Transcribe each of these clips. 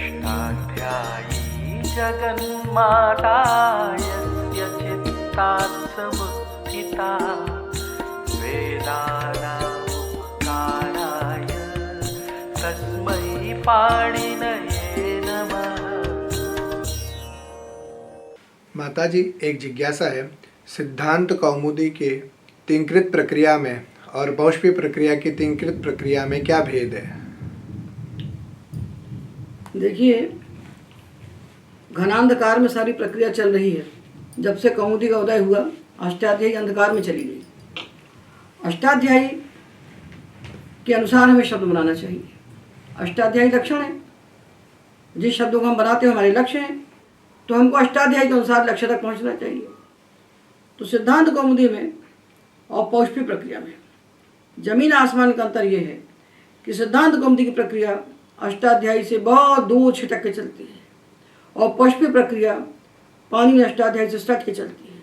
अष्टाध्यायी जगन्माता यस्य चित्तात् समुत्थिता वेदानामुपकाराय तस्मै पाणिनये नमः। माताजी, एक जिज्ञासा है। सिद्धांत कौमुदी के तिंकृत प्रक्रिया में और पौष्पी प्रक्रिया की तिंकृत प्रक्रिया में क्या भेद है? देखिए, घनांधकार में सारी प्रक्रिया चल रही है। जब से कौमुदी का उदय हुआ, अष्टाध्यायी अंधकार में चली गई। अष्टाध्यायी के अनुसार हमें शब्द बनाना चाहिए। अष्टाध्यायी लक्षण है, जिस शब्दों को हम बनाते हैं हमारे लक्ष्य हैं, तो हमको अष्टाध्यायी के अनुसार लक्ष्य तक पहुंचना चाहिए। तो सिद्धांत कौमुदी में और पौष्पी प्रक्रिया में जमीन आसमान का अंतर यह है कि सिद्धांत कौमुदी की प्रक्रिया अष्टाध्यायी से बहुत दूर छिटक के चलती है और पौष्पी प्रक्रिया पानी में अष्टाध्यायी से सट के चलती है,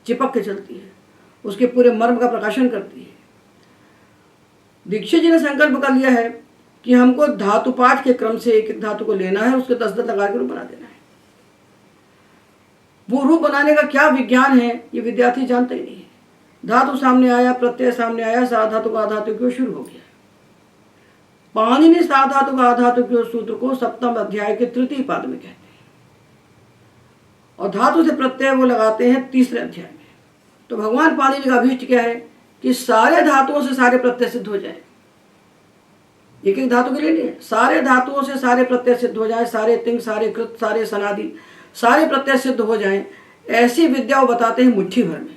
चिपक के चलती है, उसके पूरे मर्म का प्रकाशन करती है। दीक्षित जी ने संकल्प कर लिया है कि हमको धातु पाठ के क्रम से एक एक धातु को लेना है, उसके 10 लगा के रूप बना देना है। वो रूप बनाने का क्या विज्ञान है ये विद्यार्थी जानते ही नहीं है। धातु सामने आया, प्रत्यय सामने आया, साधातु का आधातु क्यों शुरू हो गया। पाणिनि ने साधातु का आधातु क्यों सूत्र को सप्तम अध्याय के तृतीय पाद में कहते हैं और धातु से प्रत्यय वो लगाते हैं तीसरे अध्याय में। तो भगवान पाणिनि का अभीष्ट क्या है कि सारे धातुओं से सारे प्रत्यय सिद्ध हो जाए। एक एक धातु के लिए नहीं है, सारे धातुओं से सारे प्रत्यय सिद्ध हो जाए, सारे तिंग, सारे कृत, सारे सनादि, सारे प्रत्यय सिद्ध हो जाएं। ऐसी विद्या वो बताते हैं मुट्ठी भर में।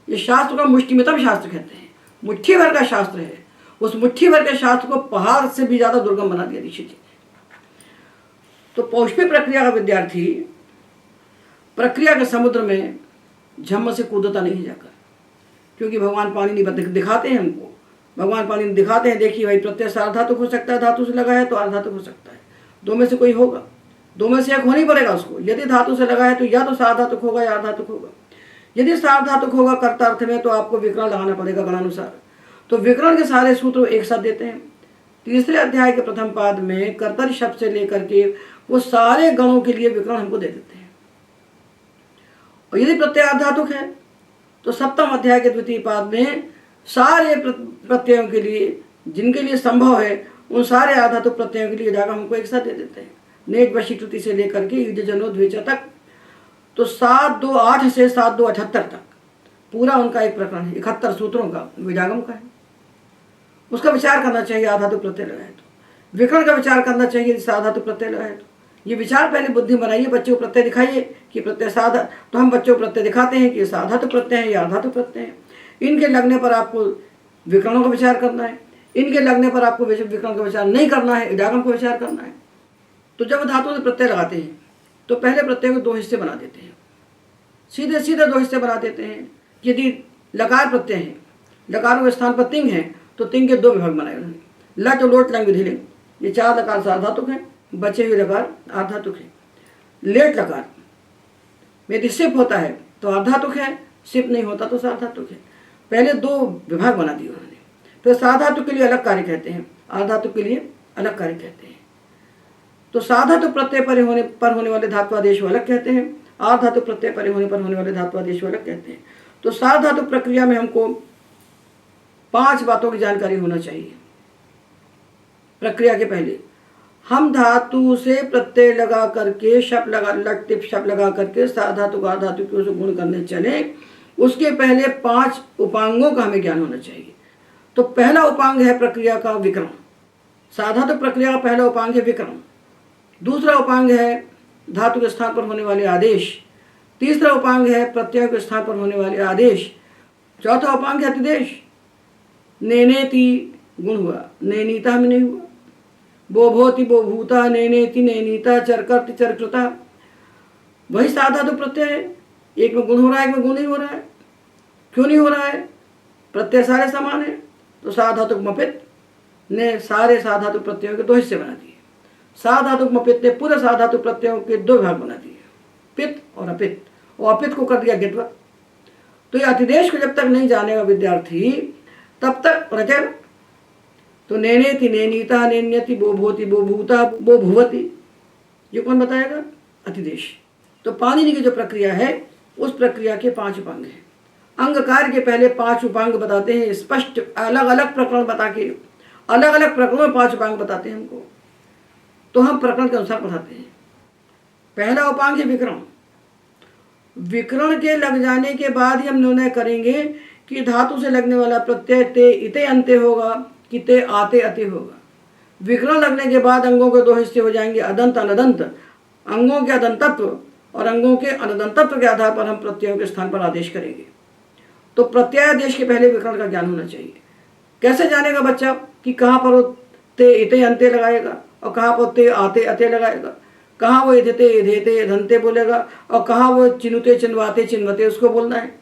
ये शास्त्र का मुष्टिमितम शास्त्र कहते हैं, मुट्ठी भर का शास्त्र है। उस मुट्ठी भर के शास्त्र को पहाड़ से भी ज्यादा दुर्गम बना दिया दीक्षित जी ने। तो पौष्पी प्रक्रिया का विद्यार्थी प्रक्रिया के समुद्र में झम्म से कूदता नहीं जाकर, क्योंकि भगवान पाणिनि दिखाते हैं हमको। भगवान पाणिनि दिखाते हैं, देखिए भाई, प्रत्यय सार्वधातुक हो सकता है, धातु से लगा है तो अर्धातुक हो सकता है, दो में से कोई होगा, दो में से एक होना ही पड़ेगा उसको। यदि धातु से लगा है तो या तो सार्वधातुक होगा या अर्धातुक होगा। यदि सार्वधातुक होगा कर्ता अर्थ में तो आपको विकरण लगाना पड़ेगा गणानुसार। तो विकरण के सारे सूत्र एक साथ देते हैं। तीसरे अध्याय के प्रथम पाद में कर्तरी शब्द से लेकर के वो सारे गणों के लिए विकरण हमको दे देते हैं। और यदि प्रत्यय अर्धातुक है तो सप्तम अध्याय के द्वितीय पाद में सारे प्रत्ययों के लिए, जिनके लिए संभव है, उन सारे अर्धातुक प्रत्ययों के लिए जाकर हमको एक साथ दे देते हैं। नेट वशीकृति से लेकर के युज जनो द्विचा तक, तो 7-2-8 से 7-2-78 तक पूरा उनका एक प्रकरण है। 71 सूत्रों का विजागम का है। उसका विचार करना चाहिए आधातु प्रत्यय लगाए तो। विकरण का विचार करना चाहिए यदि साधातु प्रत्यय लगाए तो। ये विचार पहले बुद्धि बनाइए, बच्चे को प्रत्यय दिखाइए कि प्रत्यय साधा, तो हम बच्चों को प्रत्यय दिखाते हैं कि ये साधातु प्रत्यय है या अर्धातु प्रत्यय है। इनके लगने पर आपको विकरणों का विचार करना है, इनके लगने पर आपको विकरण का विचार नहीं करना है, विजागम का विचार करना है। तो जब धातु से प्रत्यय लगाते हैं तो पहले प्रत्यय को 2 हिस्से बना देते हैं, सीधे सीधे 2 हिस्से बना देते हैं। यदि लकार प्रत्यय है, लकारों के स्थान पर तिंग है, तो तिंग के 2 विभाग बनाए उन्होंने, लट और लोट, लंग, विधिलिंग। ये 4 लकार सार्वधातुक हैं, बचे हुए लकार अर्धातुक हैं। लेट लकार में यदि सिप होता है तो अर्धातुक है, सिप नहीं होता तो सार्वधातुक है। पहले 2 विभाग बना दिए उन्होंने। फिर सार्वधातुक के लिए अलग कार्य कहते हैं, अर्धातुक के लिए अलग कार्य कहते हैं। तो साधातु प्रत्यय पर होने वाले धात्वादेश अलग कहते हैं, अर्धातु प्रत्यय पर होने वाले धात्वादेश अलग कहते हैं। तो साधातु प्रक्रिया में हमको 5 बातों की जानकारी होना चाहिए। प्रक्रिया के पहले हम धातु से प्रत्यय लगा करके शब्द लगा, लट टिप शब्द लगा करके साधातु का धातु की ओर गुण करने चले, उसके पहले 5 उपांगों का हमें ज्ञान होना चाहिए। तो पहला उपांग है प्रक्रिया का विकरण। साधातु प्रक्रिया का पहला उपांग है विकरण। दूसरा उपांग है धातु के स्थान पर होने वाले आदेश। तीसरा उपांग है प्रत्यय के स्थान पर होने वाले आदेश। चौथा उपांग है अतिदेश। नेनेति गुण हुआ, नैनीता में नहीं हुआ। बो भोति बो भूता, नैनेति नैनीता, चरकर्ति चरकृता। वही साधातु प्रत्यय है, एक में गुण हो रहा है, एक में गुण नहीं हो रहा है। क्यों नहीं हो रहा है? प्रत्यय सारे समान है। तो साधातुक मपित ने सारे साधातु प्रत्ययों के 2 हिस्से बना दिए। साधातुक मपित ने पूरे साधातु प्रत्ययों के 2 भाग बना दिए, पित और अपित, और अपित को कर दिया गिद्वत। तो ये अतिदेश को जब तक नहीं जानेगा विद्यार्थी तब तक रचेगा। तो नैनेति नैनीता, नैन्यति बो भोति बो भूता बो भुवति, ये कौन बताएगा? अतिदेश। तो पाणिनि की जो प्रक्रिया है उस प्रक्रिया के 5 उपांग हैं। अंग कार्य के पहले 5 उपांग बताते हैं, स्पष्ट अलग अलग प्रकरण बता के, अलग अलग प्रकरणों में 5 उपांग बताते हैं हमको, तो हम प्रकरण के अनुसार पढ़ाते हैं। पहला उपांग है विकरण। विकरण के लग जाने के बाद ही हम निर्णय करेंगे कि धातु से लगने वाला प्रत्यय ते इते अंते होगा कि ते आते अते होगा। विकरण लगने के बाद अंगों के 2 हिस्से हो जाएंगे, अदंत अनदंत। अंगों के अदंतत्व और अंगों के अनदंतत्व के आधार पर हम प्रत्ययों के स्थान पर आदेश करेंगे। तो प्रत्ययादेश के पहले विकरण का ज्ञान होना चाहिए। कैसे जानेगा बच्चा कि कहाँ पर वो ते इते अंते लगाएगा और कहाँ पर ते आते अते लगाएगा, कहाँ वो इधते इधेते धनते बोलेगा और कहाँ वो चिनुते चिन्वाते चिन्वते उसको बोलना है।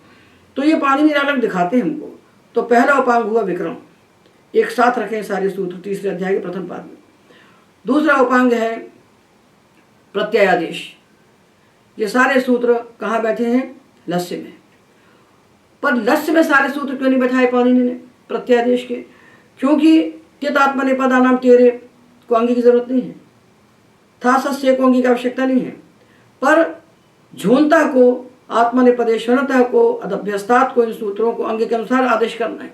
तो ये पाणिनि अलग दिखाते हैं हमको। तो पहला उपांग हुआ विकरण, एक साथ रखें सारे सूत्र तीसरे अध्याय के प्रथम पाद में। दूसरा उपांग है प्रत्ययादेश। ये सारे सूत्र कहाँ बैठे हैं? लस्य में। पर लस्य में सारे सूत्र क्यों नहीं बैठाए पाणिनि ने प्रत्ययादेश के? क्योंकि त्यत आत्मनेपदानाम तेरे को अंगी की जरूरत नहीं है, था सस्य को अंगी की आवश्यकता नहीं है, पर झोंता को आत्मनेपदेशनता को अदभ्यस्तात को इन सूत्रों को अंग के अनुसार आदेश करना है।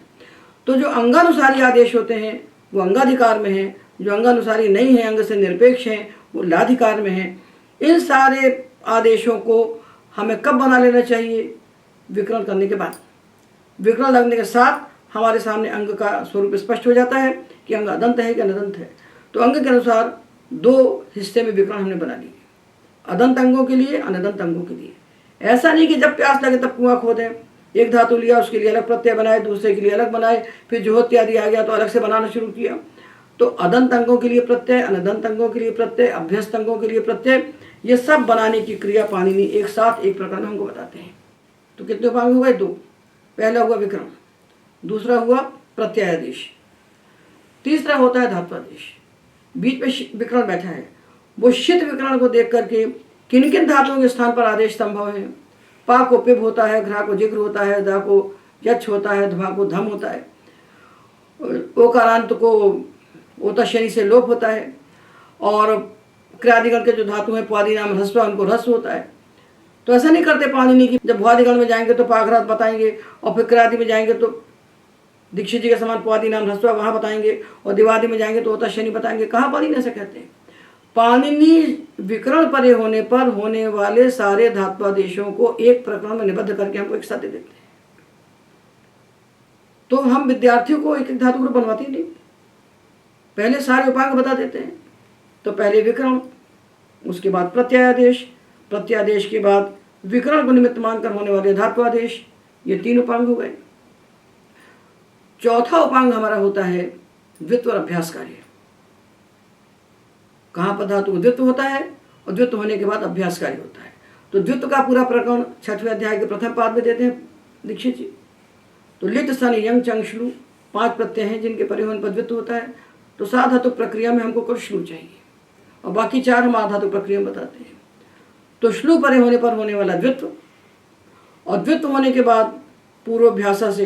तो जो अंगानुसारी आदेश होते हैं वो अंगाधिकार में है, जो अंगानुसारी नहीं है, अंग से निरपेक्ष हैं, वो लाधिकार में है। इन सारे आदेशों को हमें कब बना लेना चाहिए? विकरण करने के बाद। विकरण लगने के साथ हमारे सामने अंग का स्वरूप स्पष्ट हो जाता है कि अंग अदंत है कि अनदंत है। तो अंग के अनुसार 2 हिस्से में विकरण हमने बना लिए, अदंत अंगों के लिए, अनदंत अंगों के लिए। ऐसा नहीं कि जब प्यास लगे तब कुआं खोदें, एक धातु लिया उसके लिए अलग प्रत्यय बनाए, दूसरे के लिए अलग बनाए, फिर जो इत्यादि आ गया तो अलग से बनाना शुरू किया। तो अदंत अंगों के लिए प्रत्यय, अनदंत अंगों के लिए प्रत्यय, अभ्यस्त अंगों के लिए प्रत्यय, ये सब बनाने की क्रिया पाणिनि एक साथ एक प्रकार में हमको बताते हैं। तो कितने उपांग हो गए? 2। पहला हुआ विकरण, दूसरा हुआ प्रत्ययादेश, तीसरा होता है धात्वादेश। बीच में विकरण बैठा है, वो शित विकरण को देख करके किन किन धातुओं के स्थान पर आदेश संभव है। पा को पिब होता है, घ्रा को जिग्र होता है, दा को यक्ष होता है, ध्वा को धम होता है, ओकारांत को ओता शनि से लोप होता है, और क्रियादिगण के जो धातु हैं पुआदि नाम ह्रस्व, उनको ह्रस्व होता है। तो ऐसा नहीं करते पाणिनि की, जब भुआदिगण में जाएंगे तो पाघरात बताएंगे और फिर क्रियादि में जाएंगे तो दीक्षित जी के समान पुआदि नाम ह्रस्व वहाँ बताएंगे और दिवादि में जाएंगे तो ओता शनि बताएंगे। कहाँ पाणिनि ऐसा कहते हैं? पाणिनि विकरण परे होने पर होने वाले सारे धात्वादेशों को एक प्रकरण में निबद्ध करके हमको एक साथ दे देते हैं। तो हम विद्यार्थियों को एक एक धातु ग्रुप बनवाते ही नहीं, पहले सारे उपांग बता देते हैं। तो पहले विकरण, उसके बाद प्रत्ययादेश, प्रत्ययादेश के बाद विकरण को निमित्त मानकर होने वाले धात्वादेश, ये 3 उपांग हो गए। चौथा उपांग हमारा होता है द्वित्व और अभ्यास कार्य। कहाँ पर धातु द्वित्व होता है और द्वित्व होने के बाद अभ्यास कार्य होता है। तो द्वित्व का पूरा प्रकरण 6वें अध्याय के प्रथम पाद में देते हैं दीक्षित जी। तो लिट सन यंग चंग श्लू 5 प्रत्यय हैं जिनके परे होने पर द्वित्व होता है। तो साधातु प्रक्रिया में हमको कुछ श्लू चाहिए और बाकी 4 हम आधातु प्रक्रिया में बताते हैं। तो श्लू परे होने पर होने वाला द्वित्व, और द्वित्व होने के बाद पूर्वाभ्यासा से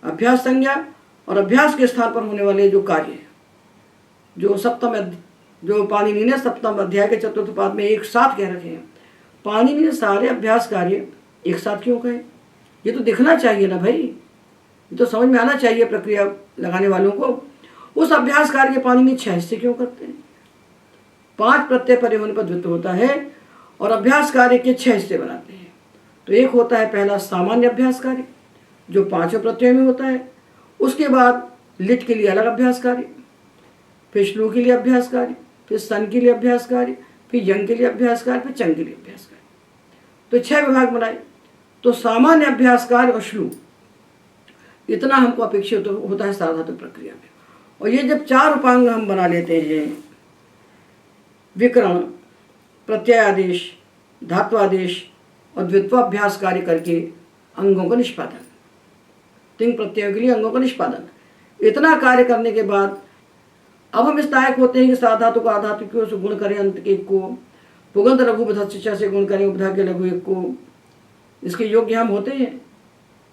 अभ्यास संज्ञा, और अभ्यास के स्थान पर होने वाले जो कार्य जो पाणिनि ने 7वें अध्याय के 4th पाद में एक साथ कह रखे हैं। पाणिनि ने सारे अभ्यास कार्य एक साथ क्यों कहे? ये तो दिखना चाहिए ना भाई, ये तो समझ में आना चाहिए प्रक्रिया लगाने वालों को। उस अभ्यास कार्य के पाणिनि 6 हिस्से क्यों करते हैं? 5 प्रत्यय परे होने पर द्वित्व होता है और अभ्यास कार्य के 6 हिस्से बनाते हैं। तो एक होता है पहला सामान्य अभ्यास कार्य जो 5 प्रत्ययों में होता है। उसके बाद लिट के लिए अलग अभ्यास कार्य, फिर श्लू के लिए अभ्यास कार्य, फिर सन के लिए अभ्यास कार्य, फिर यंग के लिए अभ्यास कार्य, फिर चंग के लिए अभ्यास कार्य। तो 6 विभाग बनाए। तो सामान्य अभ्यास कार्य और श्लू, इतना हमको अपेक्षित होता है साधातु प्रक्रिया में। और ये जब 4 उपांग हम बना लेते हैं, विकरण, प्रत्ययादेश, धात्वादेश और द्वित्वाभ्यास कार्य करके अंगों का निष्पादन, 3 प्रत्ययों के लिए अंगों का निष्पादन, इतना कार्य करने के बाद अब हम इस लायक होते हैं कि साधातु को आधातु की ओर से गुण करें, अंत के एक को पुगंत लघु बधा से गुण करें, उपधा के लघु एक को। इसके योग्य हम होते हैं?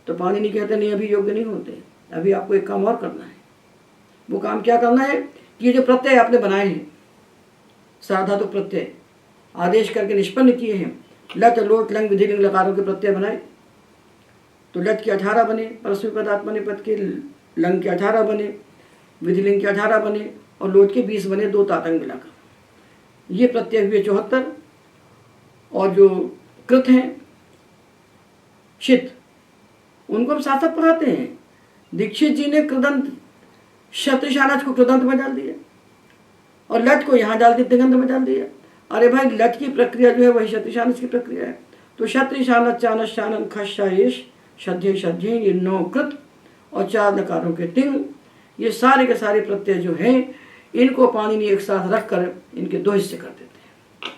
तो पाणिनि कहते नहीं, अभी योग्य नहीं होते, अभी आपको एक काम और करना है। वो काम क्या करना है कि ये जो प्रत्यय आपने बनाए हैं सार्वधातुक प्रत्यय आदेश करके निष्पन्न किए हैं। लट लोट लंग विधिलिंग लकारों के प्रत्यय बनाए तो लट के 18 बने, परस्मै पद आत्मनेपद के, लंग के 18 बने, विधिलिंग के 18 बने और लोट के 20 बने, 2 तातंग मिलाकर। ये प्रत्यय हुए 74। और जो कृत हैं शित, उनको हम साथ साथ पढ़ाते हैं। दीक्षित जी ने कृदंत शतशानच को कृदंत में डाल दिया और लट को यहाँ डाल के तिगंत में डाल दिया। अरे भाई, लट की प्रक्रिया जो है वही शतशानच की प्रक्रिया है। तो शतशानच चानस शानन खशायेश शध्य शध्य, ये 9 कृत और 4 लकारों के तिंग, ये सारे के सारे प्रत्यय जो हैं इनको पाणिनि एक साथ रखकर इनके 2 हिस्से कर देते हैं।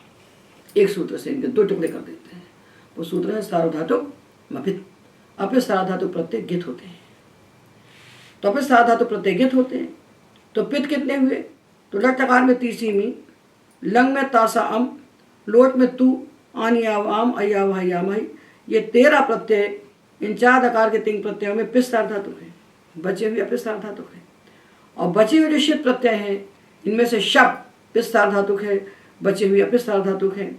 एक सूत्र से इनके 2 टुकड़े कर देते हैं। वो सूत्र है सार्वधातुक मपित। अपित सार्वधातुक प्रत्यय गित होते हैं। तो अपित सार्वधातुक प्रत्यय गित होते हैं। तो पित कितने हुए? तो लट लकार में तीसरी मी, लंग में तासा अम, लोट में तू, आनी आव आम, अयाव हयामहि, ये 13 प्रत्यय इन 4 आकार के 3 प्रत्ययों में पित सार्वधातुक है, बचे हुए अपित सार्वधातुक है। और बचे हुए जो शित प्रत्यय हैं इनमें से शब पित सार्वधातुक है, बचे हुए अपित सार्वधातुक हैं।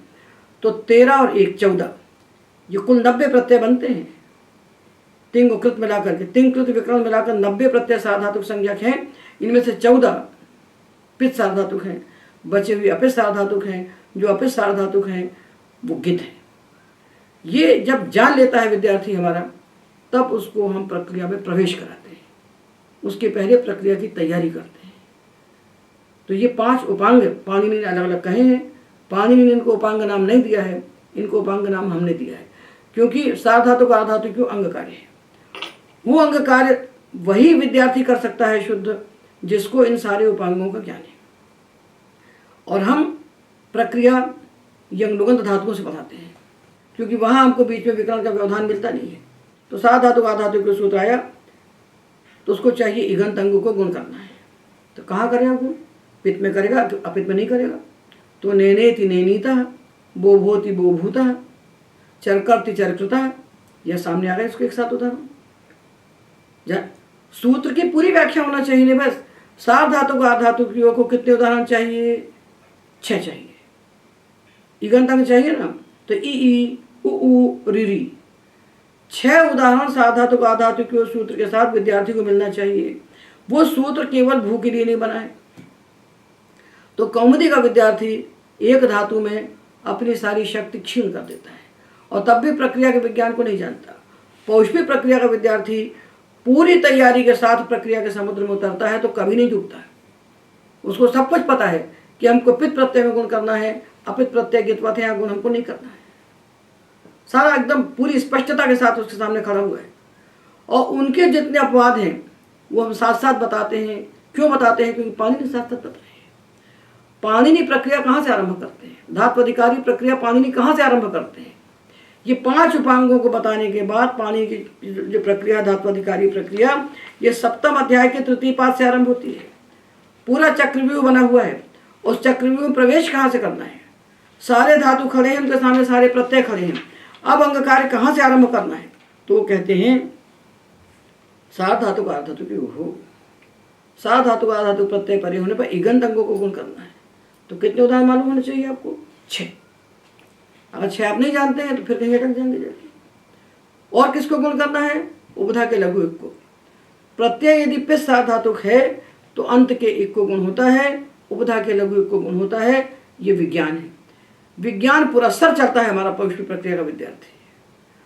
तो 13 और 1 14, ये कुल 90 प्रत्यय बनते हैं। तिंग कृत मिलाकर के, तिंग कृत विकरण मिलाकर 90 प्रत्यय सार्वधातुक संज्ञक हैं। इनमें से 14 पित सार्वधातुक हैं, बचे हुए अपित सार्वधातुक हैं। जो अपित सार्वधातुक हैं वो गित है। ये जब जान लेता है विद्यार्थी हमारा, तब उसको हम प्रक्रिया में प्रवेश कराते हैं। उसके पहले प्रक्रिया की तैयारी करते हैं। तो ये 5 उपांग पाणिनि ने अलग अलग कहे हैं। पाणिनि ने इनको उपांग नाम नहीं दिया है, इनको उपांग नाम हमने दिया है, क्योंकि सार्वधातुक आर्धातुक क्यों अंग कार्य है। वो अंग कार्य वही विद्यार्थी कर सकता है शुद्ध, जिसको इन सारे उपांगों का ज्ञान है। और हम प्रक्रिया यंग धातुओं से बताते हैं, क्योंकि वहाँ हमको बीच में विकरण का व्यवधान मिलता नहीं है। तो सार्वधातुक आर्धातुक का सूत्र आया तो उसको चाहिए इगंत अंगों को गुण करना है। तो कहाँ करेगा गुण? पित में करेगा, अपित में नहीं करेगा। तो नेनेति नेनीतः, बो भोति बो भूतः, चरकर्ति चरकृतः, यह सामने आ गया। इसको एक साथ उदाहरण, सूत्र की पूरी व्याख्या होना चाहिए नहीं, बस सार्वधातुक आर्धातुक को कितने उदाहरण चाहिए? 6 चाहिए। इगंत अंग चाहिए ना, तो ई उ उ रि री, 6 उदाहरण सार्वधातुक आर्धातुक सूत्र के साथ विद्यार्थी को मिलना चाहिए। वो सूत्र केवल भू के लिए नहीं बना है। तो कौमुदी का विद्यार्थी एक धातु में अपनी सारी शक्ति क्षीण कर देता है और तब भी प्रक्रिया के विज्ञान को नहीं जानता। पौष्पी प्रक्रिया का विद्यार्थी पूरी तैयारी के साथ प्रक्रिया के समुद्र में उतरता है तो कभी नहीं डूबता है। उसको सब कुछ पता है कि हमको पित प्रत्यय में गुण करना है, अपित प्रत्यय गितवत है, गुण हमको नहीं करना है। सारा एकदम पूरी स्पष्टता के साथ उसके सामने खड़ा हुआ है। और उनके जितने अपवाद हैं वो हम साथ साथ बताते हैं। क्यों बताते हैं? क्योंकि पाणिनि साथ साथ बता रहे हैं। पाणिनि प्रक्रिया कहाँ से आरंभ करते हैं? धात्वधिकारी प्रक्रिया पाणिनि कहाँ से आरंभ करते हैं? ये 5 उपांगों को बताने के बाद पाणिनि की जो प्रक्रिया धात्वधिकारी प्रक्रिया, ये 7वें अध्याय के 3य पाद से आरंभ होती है। पूरा चक्रव्यूह बना हुआ है। उस चक्रव्यूह में प्रवेश कहाँ से करना है? सारे धातु खड़े हैं, उनके सामने सारे प्रत्यय खड़े हैं। अब अंग कार्य कहाँ से आरंभ करना है? तो वो कहते हैं सार्वधातुक आर्धातुक हो, सार्वधातुक आर्धातुक प्रत्यय परे होने पर इगंत अंगों को गुण करना है। तो कितने उदाहरण मालूम होने चाहिए आपको? 6। अगर 6 आप नहीं जानते हैं तो फिर कहीं अटक जाएंगे जाके। और किसको गुण करना है? उपधा के लघु एक को। प्रत्यय यदि पित सार्वधातुक है तो अंत के एक को गुण होता है, उपधा के लघु एक को गुण होता है। ये विज्ञान है। विज्ञान पूरा सर चलता है हमारा पौष्पी प्रक्रिया का विद्यार्थी,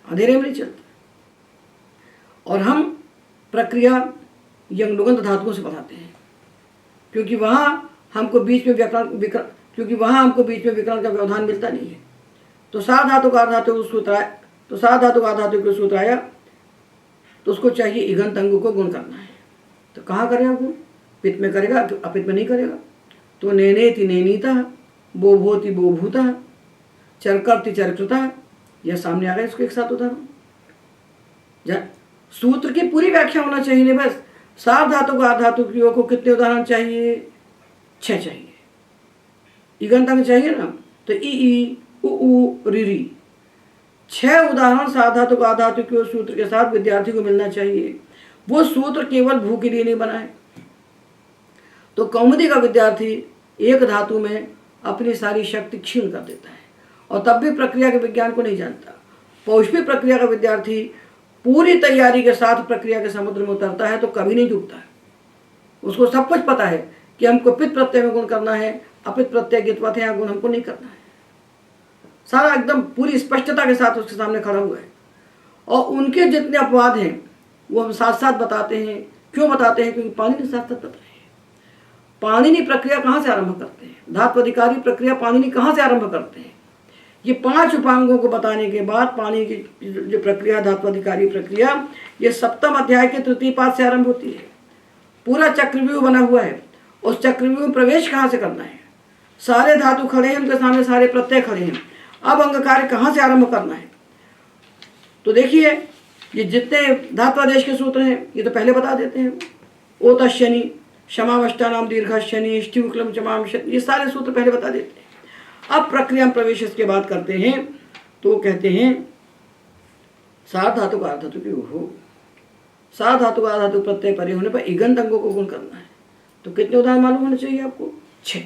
अंधेरे में नहीं चलता। और हम प्रक्रिया यंग धातुओं से बताते हैं, क्योंकि वहाँ हमको बीच में विकरण का व्यवधान मिलता नहीं है। तो सार्वधातुक आर्धातुक सूत्र आया, तो सार्वधातुक आर्धातुक सूत्र आया तो उसको चाहिए इगंत अंगों को गुण करना है। तो कहाँ करेगा गुण? पित में करेगा, अपित में नहीं करेगा। तो नेनेति नेनीतः, बो भोति बो भूतः, चरकर्ति चरकृतः, यह सामने आ गया। इसको एक साथ उदाहरण, सूत्र की पूरी व्याख्या होना चाहिए नहीं, बस सार्वधातुक आर्धातुक को कितने उदाहरण चाहिए? 6 चाहिए। इगंत अंग चाहिए ना, तो ई उ उ रि री, 6 उदाहरण सार्वधातुक आर्धातुक सूत्र के साथ विद्यार्थी को मिलना चाहिए। वो सूत्र केवल भू के लिए नहीं बना है। तो कौमुदी का विद्यार्थी एक धातु में अपनी सारी शक्ति क्षीण कर देता है और तब भी प्रक्रिया के विज्ञान को नहीं जानता। पौष्पी प्रक्रिया का विद्यार्थी पूरी तैयारी के साथ प्रक्रिया के समुद्र में उतरता है तो कभी नहीं डूबता है। उसको सब कुछ पता है कि हमको पित्त प्रत्यय में गुण करना है, अपित्त प्रत्यय गितवत है गुण हमको नहीं करना है। सारा एकदम पूरी स्पष्टता के साथ उसके सामने खड़ा हुआ है। और उनके जितने अपवाद हैं वो हम साथ साथ बताते हैं। क्यों बताते हैं? क्योंकि पाणिनि साथ साथ बताए हैं। पाणिनि प्रक्रिया कहाँ से आरंभ करते हैं? धातु अधिकारी प्रक्रिया पाणिनि कहाँ से आरंभ करते हैं? ये 5 उपांगों को बताने के बाद पाणिनि की जो प्रक्रिया धातु अधिकारी प्रक्रिया, ये 7वें अध्याय के तृतीय पाद से आरंभ होती है। पूरा चक्रव्यूह बना हुआ है। उस चक्रव्यूह में प्रवेश कहाँ से करना है? सारे धातु खड़े हैं, उनके सामने सारे प्रत्यय खड़े हैं। अब अंग कार्य कहाँ से आरंभ करना है? तो देखिए, ये जितने धात्वादेश के सूत्र हैं ये तो पहले बता देते हैं। ओत शनि, क्षमावष्टा नाम दीर्घ शनि, स्टिवक्लम क्षमाम शनि, ये सारे सूत्र पहले बता देते हैं। अब प्रक्रिया में प्रवेश इसके बाद करते हैं तो कहते हैं सार धातु का धातु की हो, सार धातु का धातु प्रत्यय परे होने पर इगंत अंगों को गुण करना है। तो कितने उदाहरण मालूम होने चाहिए आपको? 6।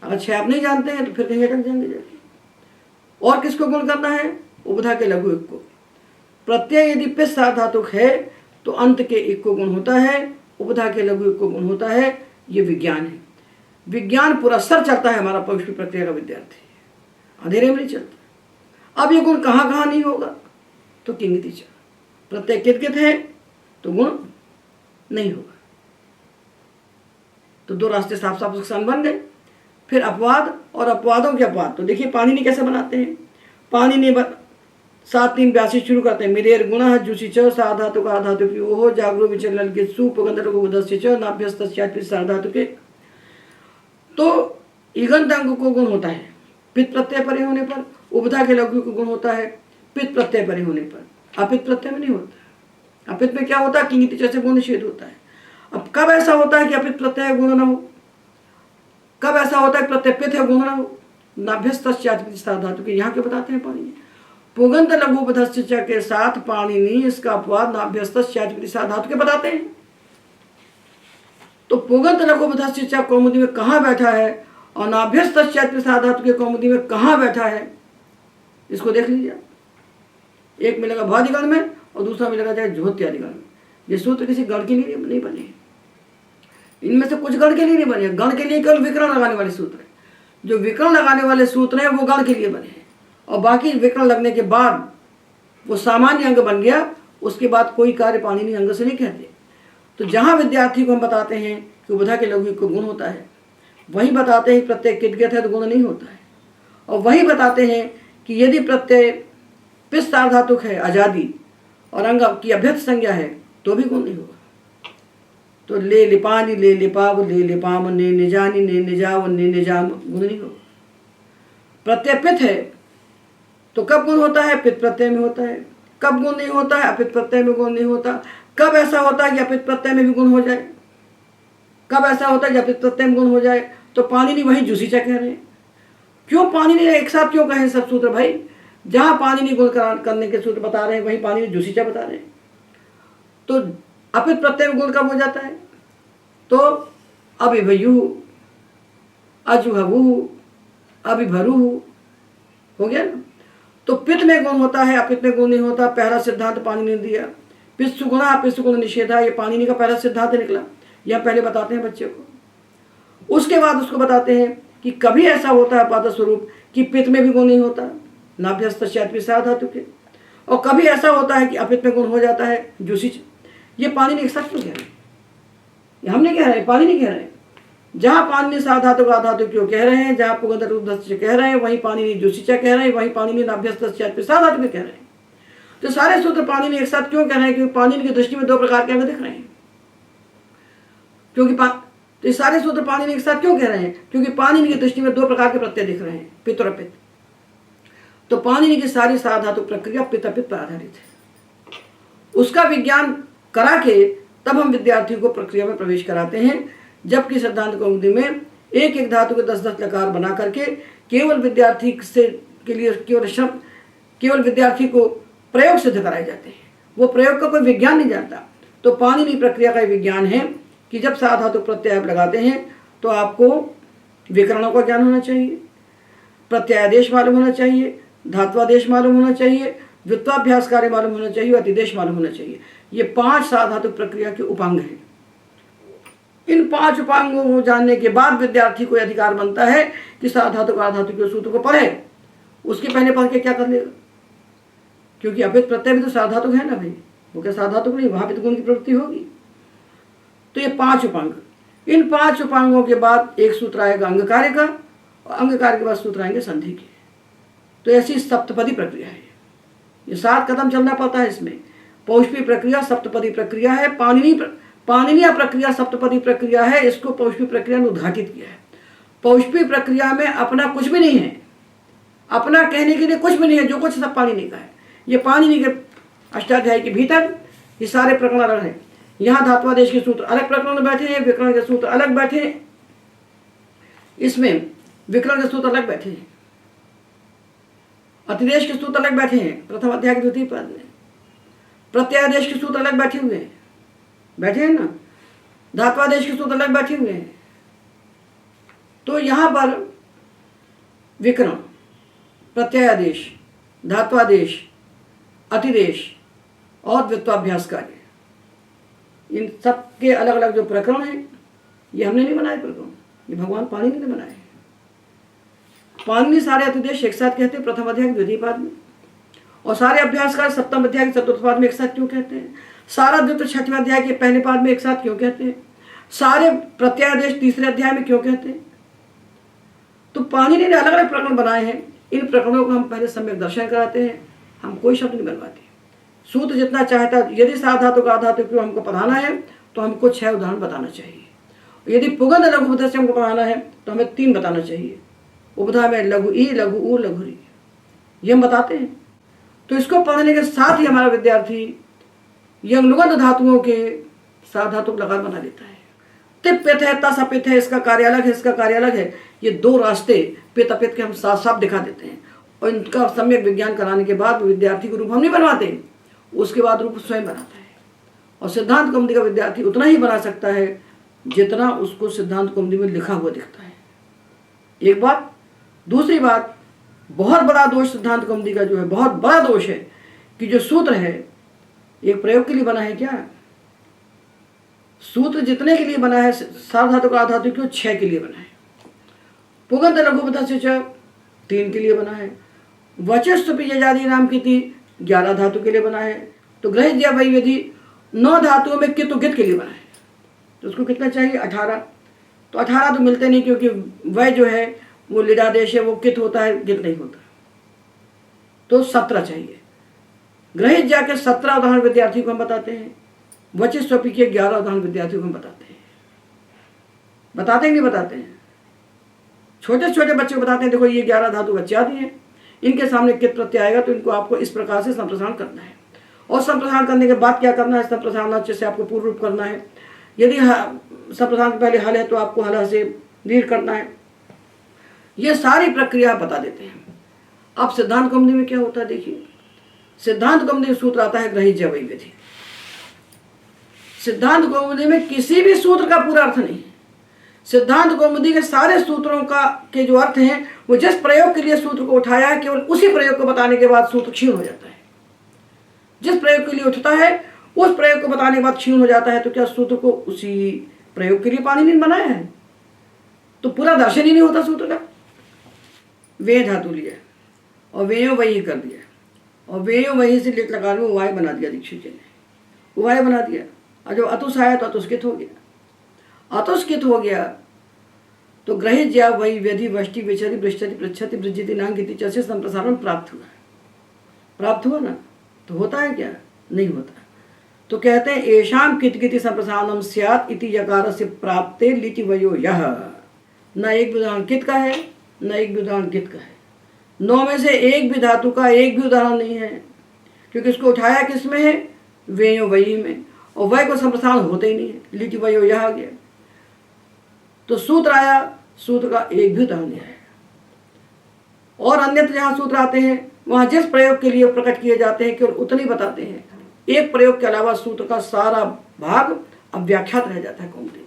अगर 6 आप नहीं जानते हैं तो फिर कहीं अटक जाएंगे जाके। और किसको गुण करना है? उपधा के लघु एक को। प्रत्यय यदि पिस सार धातुक है तो अंत के एक को गुण होता है, उपधा के लघु एक को गुण होता है। ये विज्ञान है। विज्ञान पूरा सर चलता है हमारा पौष्पी प्रक्रिया का विद्यार्थी, अंधेरे में नहीं चलता। अब ये गुण कहाँ कहाँ नहीं होगा? तो किंगिति च, प्रत्यय कित है तो गुण नहीं होगा। तो 2 रास्ते साफ साफ नुकसान बन गए। फिर अपवाद और अपवादों के अपवाद। तो देखिए पाणिनि कैसे बनाते हैं। पाणिनि 7-3-82 शुरू करते हैं। मिरेर गुण जुषि च साधातु का धातु की ओहो जागरो विचलन के सुपगंध च नाभ्यस्त साधातु के। तो इगंत अंग को गुण होता है पित्त प्रत्यय परे होने पर, उपधा के लघु को गुण होता है पित्त प्रत्यय परे होने पर, अपित्त प्रत्यय में नहीं होता। अपित्त में क्या होता है? किंगिति जैसे गुण निषेध होता है। अब कब ऐसा होता है कि अपित्त प्रत्यय गुण न हो? कब ऐसा होता है प्रत्यय पित्त है गुण न हो? नाभ्यस्त धातु के यहाँ के बताते हैं पाणिनि। पुगंत लघु उपधस्य च के साथ पाणिनि इसका अपवाद नाभ्यस्त धातु के बताते हैं। तो पुगंत लघु उपधस्य च कौमुदी में कहाँ बैठा है और नाभ्यस्त धातु के कौमुदी में कहाँ बैठा है, इसको देख लीजिए। एक मिलेगा भादिगण में और दूसरा मिलेगा चाहे ज्योत्यादिगण में। ये सूत्र किसी गण के लिए नहीं बने, इनमें से कुछ गण के लिए नहीं बने। गण के लिए केवल विकरण लगाने वाले सूत्र है। जो विकरण लगाने वाले सूत्र हैं वो गण के लिए बने हैं, और बाकी विकरण लगने के बाद वो सामान्य अंग बन गया। उसके बाद कोई कार्य पाणिनि अंग से नहीं कहते। तो जहाँ विद्यार्थी को हम बताते हैं कि उपधा के लघु को गुण होता है, वहीं बताते हैं प्रत्यय किटगत है तो गुण नहीं होता है। और वहीं बताते हैं कि यदि प्रत्यय पिस सार धातुक है आजादी और अंग की अभ्यस्त संज्ञा है तो भी गुण नहीं होगा। तो ले लिपानी ले लिपाव ले लिपाम ने निजानी ने निजाव ने निजाम गुण नहीं होगा। प्रत्यय पित है तो कब गुण होता है? पित प्रत्यय में होता है। कब गुण नहीं होता है? अपित प्रत्यय में गुण नहीं होता। कब ऐसा होता है कि अपित प्रत्यय में भी गुण हो जाए? कब ऐसा होता है कि अपित प्रत्यय में गुण हो जाए? तो पाणिनि वहीं जुषिचा कह रहे हैं। क्यों पाणिनि एक साथ क्यों कहे सब सूत्र भाई? जहां पाणिनि गुण करने के सूत्र बता रहे हैं वहीं पाणिनि जुषिचा बता रहे हैं। तो अपित प्रत्यय में गुण कब हो जाता है? तो अभिभयु अजुहवु अभिभरु हो गया ना। तो पित्त में गुण होता है, अपित्त में गुण नहीं होता। पहला सिद्धांत पाणिनि ने दिया। पिस्सु गुणा पिस्सु गुण निषेधा, ये पाणिनि का पहला सिद्धांत निकला। यह पहले बताते हैं बच्चे को। उसके बाद उसको बताते हैं कि कभी ऐसा होता है पाद स्वरूप कि पित्त में भी गुण नहीं होता, नाभ्यस्त धातु के, और कभी ऐसा होता है कि अपित्त में गुण हो जाता है जुषिच। ये पाणिनि एक साथ क्यों कह रहे हैं? ये हम नहीं कह रहे हैं, पाणिनि कह रहे हैं। जहाँ पाणिनि सार धातु का धातु क्यों कह रहे हैं, जहाँ पुगंत उपधस्य कह रहे हैं, वहीं पाणिनि जुषिचा कह रहे हैं, वहीं पाणिनि नाभ्यस्त सार धातु में कह रहे हैं। तो सारे सूत्र पाणिनि एक साथ क्यों कह रहे हैं? क्योंकि पाणिनि की दृष्टि में 2 प्रकार के अंग दिख रहे हैं। क्योंकि तो ये सारे सूत्र पाणिनि एक साथ क्यों कह रहे हैं? क्योंकि पाणिनि की दृष्टि में 2 प्रकार के प्रत्यय दिख रहे हैं, पित्त और अपित्त। तो पाणिनि की सारी सार धातु प्रक्रिया पित्त अपित्त पर आधारित है। उसका विज्ञान करा के तब हम विद्यार्थियों को प्रक्रिया में प्रवेश कराते हैं। जबकि सिद्धांत कौमुदी में एक एक धातु के 10-10 लकार बना करके केवल विद्यार्थी से के लिए केवल विद्यार्थी को प्रयोग सिद्ध कराए जाते हैं। वो प्रयोग का कोई विज्ञान नहीं जानता। तो पाणिनि प्रक्रिया का विज्ञान है कि जब सार धातु प्रत्यय आप लगाते हैं तो आपको विकरणों का ज्ञान होना चाहिए, प्रत्यादेश मालूम होना चाहिए, धात्वादेश मालूम होना चाहिए, व्युत्वाभ्यास कार्य मालूम होना चाहिए, अतिदेश मालूम होना चाहिए। ये 5 साधातुक प्रक्रिया के उपांग हैं। इन 5 उपांगों को जानने के बाद विद्यार्थी को अधिकार बनता है कि साधातुक आधातुक के सूत्र को पढ़े। उसके पहले पढ़ के क्या कर लेगा, क्योंकि अपित प्रत्यय भी तो साधातुक है ना भाई, वो क्या साधातुक नहीं, वहां भी तो गुण की प्रवृत्ति होगी। तो ये 5 उपांग, इन 5 उपांगों के बाद एक सूत्र आएगा अंग कार्य का, और अंग कार्य के बाद सूत्र आएंगे संधि के। तो ऐसी सप्तपदी प्रक्रिया है। ये 7 कदम चलना पड़ता है इसमें। पौष्पी प्रक्रिया सप्तपदी प्रक्रिया है, पाणिनीय प्रक्रिया सप्तपदी प्रक्रिया है। इसको पौष्पी प्रक्रिया ने उद्घाटित किया है। पौष्पी प्रक्रिया में अपना कुछ भी नहीं है, अपना कहने के लिए कुछ भी नहीं है, जो कुछ सब पाणिनि का है। ये पाणिनि के अष्टाध्यायी के भीतर ये सारे प्रकरण अलग हैं। यहाँ धात्वादेश के सूत्र अलग प्रकरण में बैठे हैं, विकरण के सूत्र अलग बैठे हैं, इसमें विकरण के सूत्र अलग बैठे हैं, अतिदेश के सूत्र अलग बैठे हैं प्रथम अध्याय के द्वितीय पद में, प्रत्यादेश के सूत्र अलग बैठे हुए हैं, बैठे हैं ना, धात्वादेश के सूत्र अलग बैठे हुए हैं। तो यहाँ पर विकरण, प्रत्ययादेश, धात्वादेश, अतिदेश और व्युत्वाभ्यास कार्य, इन सब के अलग अलग जो प्रकरण हैं, ये हमने नहीं बनाए प्रकरण, ये भगवान पाणिनि ने बनाए। पाणिनि सारे अतिदेश एक साथ कहते हैं प्रथम अध्याय के द्वितीय पाद में, और सारे अभ्यासकार सप्तम अध्याय के चतुर्थ पाद में एक साथ क्यों कहते हैं, सारा द्वितीय छठवें अध्याय के पहले पाद में एक साथ क्यों कहते हैं, सारे प्रत्यादेश तीसरे अध्याय में क्यों कहते हैं। तो पाणिनि ने अलग अलग प्रकरण बनाए हैं। इन प्रकरणों को हम पहले सम्यक दर्शन कराते हैं, हम कोई शब्द नहीं बनवाते। सूत्र जितना चाहता, यदि साधातुक आधातुक को हमको पढ़ाना है तो हमको 6 उदाहरण बताना चाहिए। यदि पुगंध लघुपद से हमको पढ़ाना है तो हमें 3 बताना चाहिए। उपधा में लघु ई, लघु ऊ, लघु री, ये हम बताते हैं। तो इसको पढ़ने के साथ ही हमारा विद्यार्थी यंगलुगंध धातुओं के साधातुक लकार बना लेता है। तिप पित है, तस अपित है, इसका कार्य अलग है, इसका कार्य अलग है। ये 2 रास्ते पित अपित के हम साफ साफ दिखा देते हैं, और इनका सम्यक विज्ञान कराने के बाद विद्यार्थी को रूप हम नहीं बनवाते, उसके बाद रूप स्वयं बनाता है। और सिद्धांत कौमुदी का विद्यार्थी उतना ही बना सकता है जितना उसको सिद्धांत कौमुदी में लिखा हुआ दिखता है। एक बात। दूसरी बात, बहुत बड़ा दोष सिद्धांत कौमुदी का जो है, बहुत बड़ा दोष है कि जो सूत्र है एक प्रयोग के लिए बना है क्या, सूत्र जितने के लिए बना है साधातुक आधातुक क्यों 6 के लिए बना है। पुगंध लघुपद से 3 के लिए बना है। वचस्तुपि यजादि नाम की 11 धातु के लिए बना है। तो ग्रहित या वही विधि 9 धातुओं में कितु गित के लिए बना है। तो उसको कितना चाहिए 18। तो 18 तो मिलते नहीं, क्योंकि वह जो है वो लिडादेश है, वो कित होता है, गित नहीं होता। तो 17 चाहिए। ग्रहित जा के 17 उदाहरण विद्यार्थी को हम बताते हैं, वचस्वपी के 11 उदाहरण विद्यार्थियों को हम बताते हैं। बताते हैं नहीं बताते हैं, छोटे छोटे बच्चे को बताते हैं, देखो ये 11 धातु बच्चे आती हैं, इनके सामने कित प्रत्यय आएगा तो इनको आपको इस प्रकार से संप्रसारण करना है। और संप्रसारण करने के बाद क्या करना है, संप्रसारण अच्छे से आपको पूर्ण रूप करना है। यदि संप्रसारण के पहले हल है तो आपको हल से लीड करना है। ये सारी प्रक्रिया बता देते हैं। अब सिद्धांत कौमुदी में क्या होता है देखिए, सिद्धांत कौमुदी में सूत्र आता है ग्रहित वही विधि। सिद्धांत कौमुदी में किसी भी सूत्र का पूरा अर्थ नहीं है। सिद्धांत कौमुदी के सारे सूत्रों का के जो अर्थ हैं वो जिस प्रयोग के लिए सूत्र को उठाया है, केवल उसी प्रयोग को बताने के बाद सूत्र क्षीण हो जाता है। जिस प्रयोग के लिए उठता है उस प्रयोग को बताने के बाद क्षीण हो जाता है। तो क्या सूत्र को उसी प्रयोग के लिए पाणिनि ने बनाया है? तो पूरा दर्शन ही नहीं होता सूत्र का। वे धातु लिया और वेयो वही कर दिया, और वेयो वही से लिट लगा में वाय बना दिया दीक्षित जी ने, वाय बना दिया। और जब अतुस आया तो अतुष्कित हो गया। अतुष्कित हो गया तो ग्रहित ज्या वही व्यधि वष्टि विचरि पृष्ठति पृच्छति वृज्जिति नांगिति च से संप्रसारण प्राप्त हुआ। प्राप्त हुआ ना, तो होता है क्या? नहीं होता। तो कहते हैं एशाम कितकिति संप्रसारणम स्यात् इति यकार से प्राप्ते लिटि वयो यह। न एक भी उदाहरण कित का है, न एक भी उदाहरण कित का है। 9 में से एक भी धातु का एक भी उदाहरण नहीं है, क्योंकि इसको उठाया किस में है? वेयो वही में, और वह को संप्रसारण होते ही नहीं है। लिटि वयो यह आ गया। तो सूत्र आया, सूत्र का एक भी उदाहरण नहीं है। और अन्यत्र जहाँ सूत्र आते हैं वहाँ जिस प्रयोग के लिए प्रकट किए जाते हैं केवल उतनी बताते हैं। एक प्रयोग के अलावा सूत्र का सारा भाग अब व्याख्यात रह जाता है कौमुदी।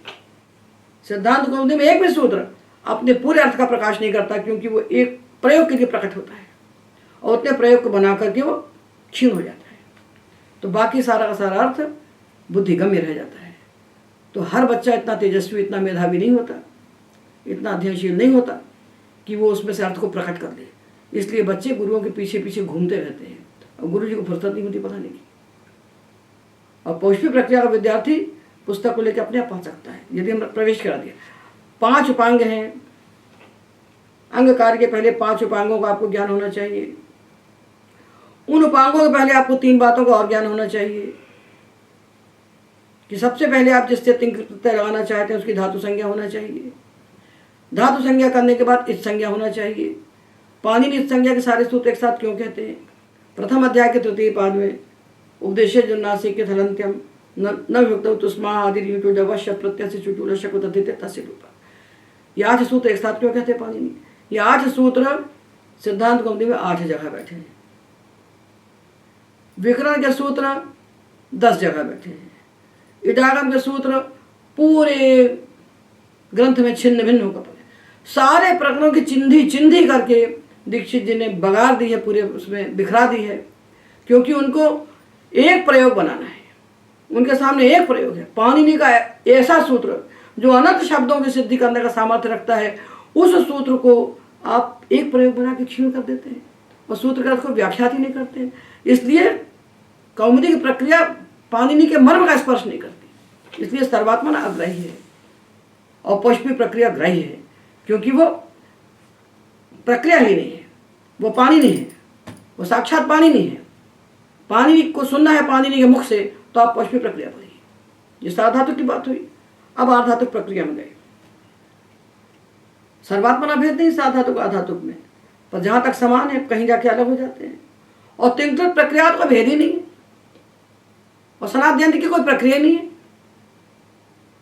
सिद्धांत कौमुदी में एक भी सूत्र अपने पूरे अर्थ का प्रकाश नहीं करता, क्योंकि वो एक प्रयोग के लिए प्रकट होता है और उतने प्रयोग को बना करके वो क्षीण हो जाता है। तो बाकी सारा का सारा अर्थ बुद्धिगम्य रह जाता है। तो हर बच्चा इतना तेजस्वी, इतना मेधावी नहीं होता, इतना अध्ययनशील नहीं होता कि वो उसमें से अर्थ को प्रकट कर ले। इसलिए बच्चे गुरुओं के पीछे पीछे घूमते रहते हैं और गुरु जी को फुर्सत नहीं होती पढ़ाने की। और पौष्पी प्रक्रिया का विद्यार्थी पुस्तक को लेकर अपने आप पढ़ सकता है। यदि हमने प्रवेश करा दिया, 5 उपांग हैं, अंग कार्य के पहले 5 उपांगों का आपको ज्ञान होना चाहिए। उन उपांगों के पहले आपको 3 बातों का और ज्ञान होना चाहिए कि सबसे पहले आप जिससे तिंग प्रत्यय लगाना चाहते हैं उसकी धातु संज्ञा होना चाहिए। धातु संज्ञा करने के बाद इस संज्ञा होना चाहिए। पाणिनि इस संज्ञा के सारे सूत्र एक साथ क्यों कहते हैं? प्रथम अध्याय के 3 पाद में उपदेशे जन्नासी के थलंत्यम न विभक्तौ तुस्मा आदि यूटो जवश्य प्रत्यय से चुटुल शक तद्धिते तस्य रूपा। ये 8 सूत्र एक साथ क्यों कहते हैं पाणिनि? ये 8 सूत्र सिद्धांत कौमुदी में 8 जगह बैठे हैं। विकरण के सूत्र 10 जगह बैठे हैं। इडागम के सूत्र पूरे ग्रंथ में छिन्न भिन्न होकर पड़े। सारे प्रकरणों की चिंधी चिंधी करके दीक्षित जी ने बगार दी है, पूरे उसमें बिखरा दी है, क्योंकि उनको एक प्रयोग बनाना है। उनके सामने एक प्रयोग है, पाणिनि का ऐसा सूत्र जो अनंत शब्दों की सिद्धि करने का सामर्थ्य रखता है। उस सूत्र को आप एक प्रयोग बना के क्षीण कर देते हैं और सूत्र का अर्थ को व्याख्यात ही नहीं करते हैं। इसलिए कौमुदी की प्रक्रिया पाणिनि के मर्म का स्पर्श नहीं करती। इसलिए सर्वात्मना अग्राही है और पौष्पी प्रक्रिया ग्राही है, क्योंकि वो प्रक्रिया ही नहीं है, वो पाणिनि है, वो साक्षात पाणिनि है। पाणिनि को सुनना है पाणिनि के मुख से तो आप पौष्पी प्रक्रिया पढ़िए। ये साधातुक की बात हुई। अब आधातुक प्रक्रिया में गए। सर्वात्मना भेद नहीं साधातुक आधातुक में, पर जहां तक समान है कहीं जाके अलग हो जाते हैं। और तिंकृत प्रक्रिया का भेद ही नहीं है और सनाद्यंत की कोई प्रक्रिया नहीं है।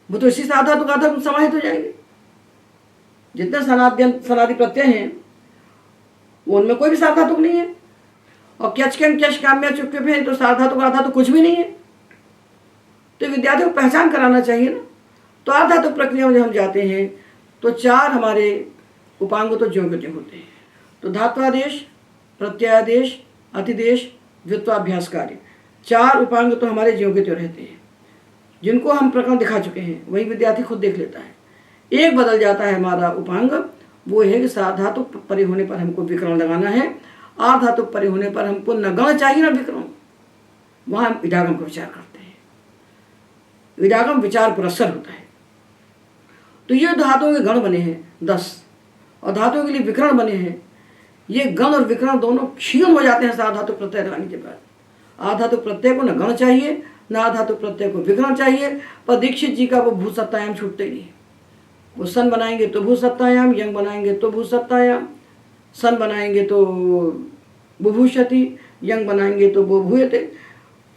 वो तो इसी साधातुक आधातुक समाहित हो जाएंगे। जितने सनादि प्रत्यय हैं उनमें कोई भी साधातुक नहीं है। और क्यच काम्य चुप है तो साधातुक आधातुक कुछ भी नहीं है। तो विद्यार्थी को पहचान कराना चाहिए ना। तो आधातुक प्रक्रिया में जब हम जाते हैं तो 4 हमारे उपांग तो ज्यों के त्यों होते हैं। तो धात्वादेश, प्रत्ययादेश, अतिदेश, व्युत्वाभ्यास कार्य, 4 उपांग तो हमारे ज्यों के त्यों रहते हैं, जिनको हम प्रकरण दिखा चुके हैं। वही विद्यार्थी खुद देख लेता है। एक बदल जाता है हमारा उपांग, वो है कि साधातुक परे होने पर हमको विकरण लगाना है, आधातुक परे होने पर हमको न गण चाहिए न विकरण। वहाँ हम इडागम का विचार करते हैं। इडागम विचार पुरस्सर होता है। तो ये धातुओं के गण बने हैं 10 और धातुओं के लिए विकरण बने हैं। ये गण और विकरण दोनों क्षीण हो जाते हैं साधातुक प्रत्यय लगाने के बाद। आधातुक प्रत्यय को न गण चाहिए न आधातुक प्रत्यय को विकरण चाहिए। पर दीक्षित जी का वो भूसत्तायाम छूटते ही नहीं। वो सन बनाएंगे तो भूसत्तायाम, यंग बनाएंगे तो भूसत्तायाम, सन बनाएंगे तो बुभूषति, यंग बनाएंगे तो वो भूयते।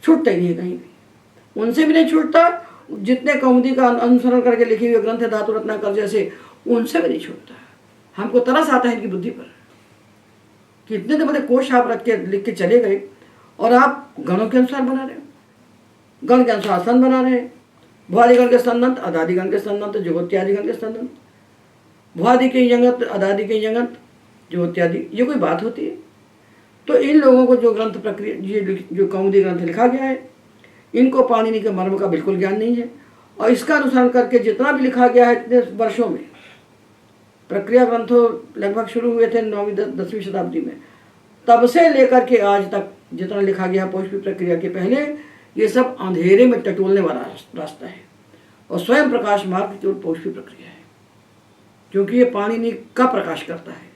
छूटता ही नहीं है कहीं भी। उनसे भी नहीं छूटता। जितने कौमुदी का अनुसरण करके लिखे हुए ग्रंथ है धातु रत्नाकर जैसे, उनसे भी नहीं छूटता। हमको तरस आता है इनकी बुद्धि पर कि इतने तो बड़े कोश आप रख के लिख के चले गए और आप गणों के अनुसार बना रहे हो। गण के अनुसार सन बना रहे हैं। भुआदिगण के संदंत, अदादिगण के संदंत, जुगोत्यादिगण के संदंत, भुआदि के यंगत, अदादि के यंगत, जुगोत्यादि, ये कोई बात होती है? तो इन लोगों को जो ग्रंथ प्रक्रिया, ये जो कौमुदी ग्रंथ लिखा गया है, इनको पाणिनि के मर्म का बिल्कुल ज्ञान नहीं है। और इसका अनुसरण करके जितना भी लिखा गया है इतने वर्षों में, प्रक्रिया ग्रंथों लगभग शुरू हुए थे 9वीं 10वीं शताब्दी में, तब से लेकर के आज तक जितना लिखा गया पौष्पी प्रक्रिया के पहले, ये सब अंधेरे में टटोलने वाला रास्ता है। और स्वयं प्रकाश मार्ग केवल पौष्पी प्रक्रिया है, क्योंकि ये पाणिनि का प्रकाश करता है।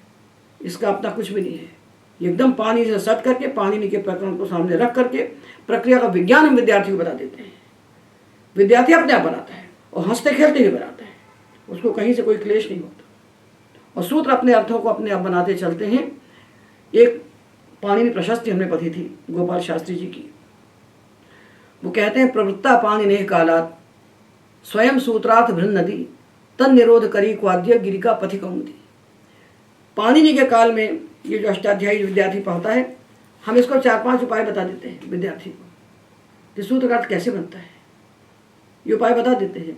इसका अपना कुछ भी नहीं है। एकदम पानी से सट करके पाणिनि के प्रकरण को सामने रख करके प्रक्रिया का विज्ञान हम विद्यार्थी को बता देते हैं। विद्यार्थी अपने आप बनाता है और हंसते खेलते हुए बनाता है। उसको कहीं से कोई क्लेश नहीं होता। और सूत्र अपने अर्थों को अपने आप बनाते चलते हैं। एक पाणिनि प्रशस्ति हमने पढ़ी थी गोपाल शास्त्री जी की। वो कहते हैं, प्रवृत्ता पाणिनेः कालात् स्वयं सूत्रार्थ भृन नदी तन निरोध करी क्वाद्य गिरिका पथि कौमुदी। पाणिनि के काल में ये जो अष्टाध्यायी विद्यार्थी पढ़ता है, हम इसको 4-5 उपाय बता देते हैं विद्यार्थी को कि सूत्र का अर्थ कैसे बनता है। ये उपाय बता देते हैं।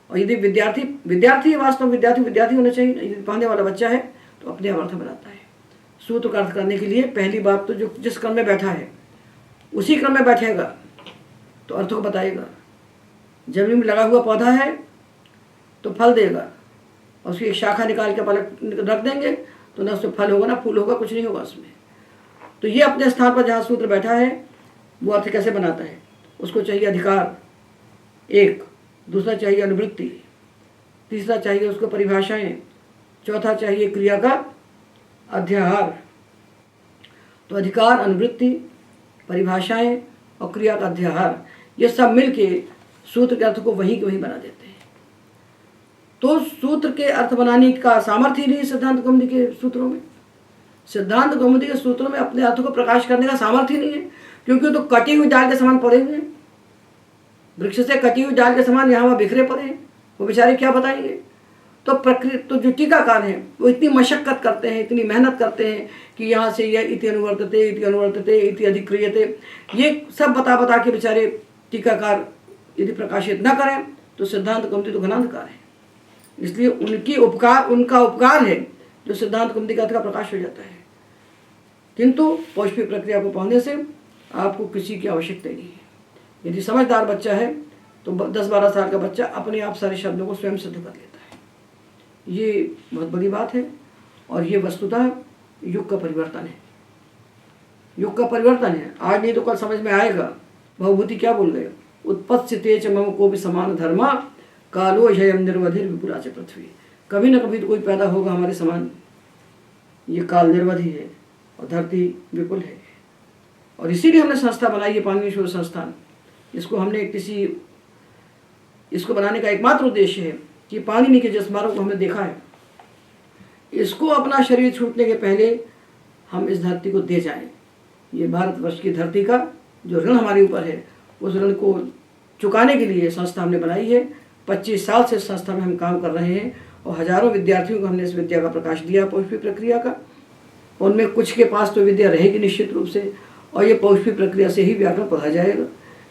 और यदि विद्यार्थी वास्तव में विद्यार्थी होना चाहिए। यदि पढ़ने वाला बच्चा है तो अपने आप अर्थ बनाता है। सूत्र का अर्थ करने के लिए पहली बात तो जो जिस क्रम में बैठा है उसी क्रम में बैठेगा तो अर्थ को बताएगा। जमीन में लगा हुआ पौधा है तो फल देगा, और उसकी एक शाखा निकाल के पलट रख देंगे तो ना उसमें फल होगा ना फूल होगा, कुछ नहीं होगा उसमें। तो ये अपने स्थान पर जहाँ सूत्र बैठा है वो अर्थ कैसे बनाता है। उसको चाहिए अधिकार एक, दूसरा चाहिए अनुवृत्ति, तीसरा चाहिए उसको परिभाषाएं, चौथा चाहिए क्रिया का अध्याहार। तो अधिकार, अनुवृत्ति, परिभाषाएं और क्रिया का अध्याहार ये सब मिलके सूत्र के अर्थ को वहीं के वहीं बना देते हैं। तो सूत्र के अर्थ बनाने का सामर्थ्य ही नहीं सिद्धांत कौमुदी के सूत्रों में। सिद्धांत कौमुदी के सूत्रों में अपने अर्थ को प्रकाश करने का सामर्थ्य ही नहीं है, क्योंकि तो कटी हुई डाल के समान पड़े हुए हैं। वृक्ष से कटी हुई डाल के समान यहाँ वहाँ बिखरे पड़े हैं, वो बेचारे क्या बताएंगे। तो जो टीकाकार हैं वो इतनी मशक्कत करते हैं, इतनी मेहनत करते हैं कि यहाँ से यह इति अनुवर्तते इति अधिक्रियते, ये सब बता के बेचारे टीकाकार यदि प्रकाशित न करें तो सिद्धांत कौमुदी तो घनाधिकार है। इसलिए उनका उपकार है जो सिद्धांत कौमुदी का अर्थ का प्रकाश हो जाता है। किंतु पौष्पी प्रक्रिया को पढ़ने से आपको किसी की आवश्यकता नहीं है। यदि समझदार बच्चा है तो 10-12 साल का बच्चा अपने आप सारे शब्दों को स्वयं सिद्ध कर लेता है। ये बहुत बड़ी बात है और ये वस्तुतः युग का परिवर्तन है। युग का परिवर्तन है, आज नहीं तो कल समझ में आएगा। भवभूति क्या बोल गए, उत्पत्स्यते च मम कोपि समान धर्मा कालो ह्ययं निर्वधिर विपुला च पृथ्वी। कभी न कभी तो कोई पैदा होगा हमारे समान, ये काल निर्वधि है और धरती विपुल है। और इसीलिए हमने संस्था बनाई है पाणिनि शोध संस्थान। इसको बनाने का एकमात्र उद्देश्य है कि पाणिनि के जिस मार्ग को हमने देखा है इसको अपना शरीर छूटने के पहले हम इस धरती को दे जाएं। ये भारतवर्ष की धरती का जो ऋण हमारे ऊपर है उस ऋण को चुकाने के लिए संस्था हमने बनाई है। 25 साल से संस्था में हम काम कर रहे हैं और हजारों विद्यार्थियों को हमने इस विद्या का प्रकाश दिया पौष्पी प्रक्रिया का। उनमें कुछ के पास तो विद्या रहेगी निश्चित रूप से, और ये पौष्पी प्रक्रिया से ही व्याकरण पढ़ा जाएगा,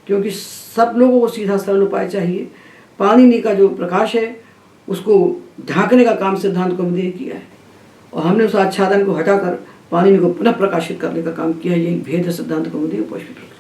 क्योंकि सब लोगों को सीधा सरल उपाय चाहिए। पाणिनि का जो प्रकाश है उसको ढांकने का काम सिद्धांत कौमुदी ने किया है और हमने उस आच्छादन को हटाकर पाणिनि को पुनः प्रकाशित करने का काम किया। ये भेद है सिद्धांत कौमुदी और पौष्पी प्रक्रिया।